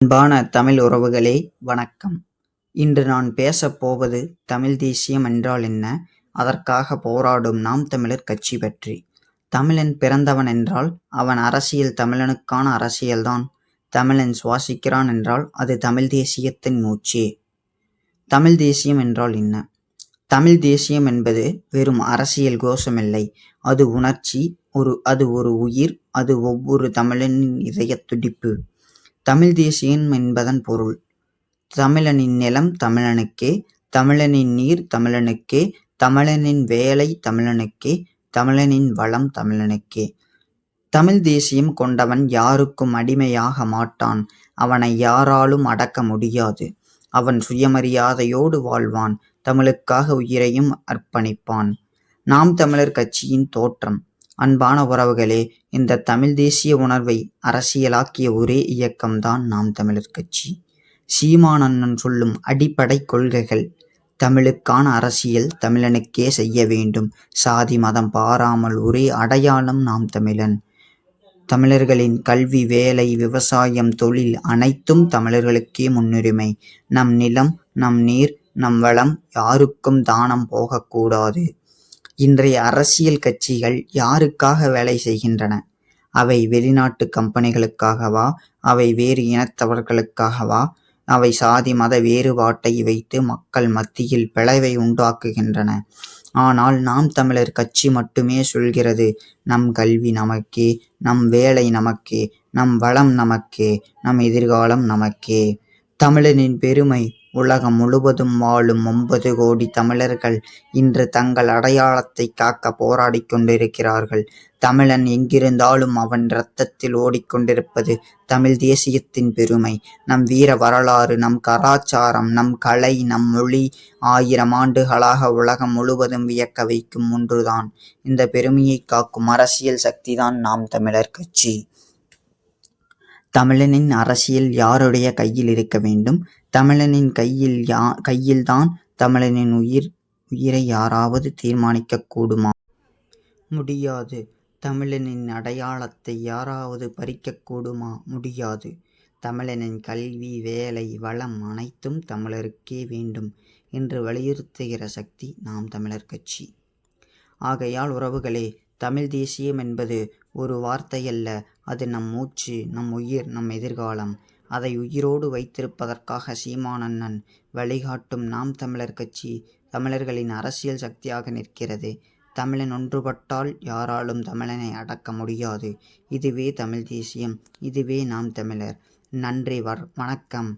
அன்பான தமிழ் உறவுகளே வணக்கம். இன்று நான் பேசப்போவது தமிழ் தேசியம் என்றால் என்ன, அதற்காக போராடும் நாம் தமிழர் கட்சி பற்றி. தமிழன் பிறந்தவன் என்றால் அவன் அரசியல் தமிழனுக்கான அரசியல்தான். தமிழன் சுவாசிக்கிறான் என்றால் அது தமிழ் தேசியத்தின் மூச்சே. தமிழ் தேசியம் என்றால் என்ன? தமிழ் தேசியம் என்பது வெறும் அரசியல் கோஷமில்லை. அது உணர்ச்சி, அது ஒரு உயிர், அது ஒவ்வொரு தமிழனின் இதய துடிப்பு. தமிழ் தேசியம் என்பதன் பொருள்: தமிழனின் நிலம் தமிழனுக்கே, தமிழனின் நீர் தமிழனுக்கே, தமிழனின் வேலை தமிழனுக்கே, தமிழனின் வளம் தமிழனுக்கே. தமிழ் தேசியம் கொண்டவன் யாருக்கும் அடிமையாக மாட்டான். அவனை யாராலும் அடக்க முடியாது. அவன் சுயமரியாதையோடு வாழ்வான். தமிழுக்காக உயிரையும் அர்ப்பணிப்பான். நாம் தமிழர் கட்சியின் தோற்றம். அன்பான உறவுகளே, இந்த தமிழ் தேசிய உணர்வை அரசியலாக்கிய ஒரே இயக்கம்தான் நாம் தமிழர் கட்சி. சீமான் அண்ணன் சொல்லும் அடிப்படை கொள்கைகள்: தமிழுக்கான அரசியல் தமிழனுக்கே செய்ய வேண்டும். சாதி மதம் பாராமல் ஒரே அடையாளம் நாம் தமிழன். தமிழர்களின் கல்வி, வேலை, விவசாயம், தொழில் அனைத்தும் தமிழர்களுக்கே முன்னுரிமை. நம் நிலம், நம் நீர், நம் வளம் யாருக்கும் தானம் போகக்கூடாது. இன்றைய அரசியல் கட்சிகள் யாருக்காக வேலை செய்கின்றன? அவை வெளிநாட்டு கம்பெனிகளுக்காகவா? அவை வேறு இனத்தவர்களுக்காகவா? அவை சாதி மத வேறுபாட்டை வைத்து மக்கள் மத்தியில் பிளவை உண்டாக்குகின்றன. ஆனால் நாம் தமிழர் கட்சி மட்டுமே சொல்கிறது: நம் கல்வி நமக்கே, நம் வேலை நமக்கே, நம் வளம் நமக்கே, நம் எதிர்காலம் நமக்கே. தமிழனின் பெருமை: உலகம் முழுவதும் வாழும் 9 கோடி தமிழர்கள் இன்று தங்கள் அடையாளத்தை காக்க போராடிக் கொண்டிருக்கிறார்கள். தமிழன் எங்கிருந்தாலும் அவன் இரத்தத்தில் ஓடிக்கொண்டிருப்பது தமிழ் தேசியத்தின் பெருமை. நம் வீர வரலாறு, நம் கலாச்சாரம், நம் கலை, நம் மொழி 1000 ஆண்டுகளாக உலகம் முழுவதும் வியக்க வைக்கும் ஒன்றுதான். இந்த பெருமையை காக்கும் அரசியல் சக்திதான் நாம் தமிழர் கட்சி. தமிழனின் அரசியல் யாருடைய கையில் இருக்க வேண்டும்? தமிழனின் கையில்தான். தமிழனின் உயிரை யாராவது தீர்மானிக்கக் கூடுமா? முடியாது. தமிழனின் அடையாளத்தை யாராவது பறிக்கக் கூடுமா? முடியாது. தமிழனின் கல்வி, வேலை, வளம் அனைத்தும் தமிழருக்கே வேண்டும் என்று வலியுறுத்துகிற சக்தி நாம் தமிழர் கட்சி. ஆகையால் உறவுகளே, தமிழ் தேசியம் என்பது ஒரு வார்த்தையல்ல. அது நம் மூச்சு, நம் உயிர், நம் எதிர்காலம். அதை உயிரோடு வைத்திருப்பதற்காக சீமான் அண்ணன் வழிகாட்டும் நாம் தமிழர் கட்சி தமிழர்களின் அரசியல் சக்தியாக நிற்கிறது. தமிழன் ஒன்றுபட்டால் யாராலும் தமிழனை அடக்க முடியாது. இதுவே தமிழ் தேசியம். இதுவே நாம் தமிழர். நன்றி. வணக்கம்.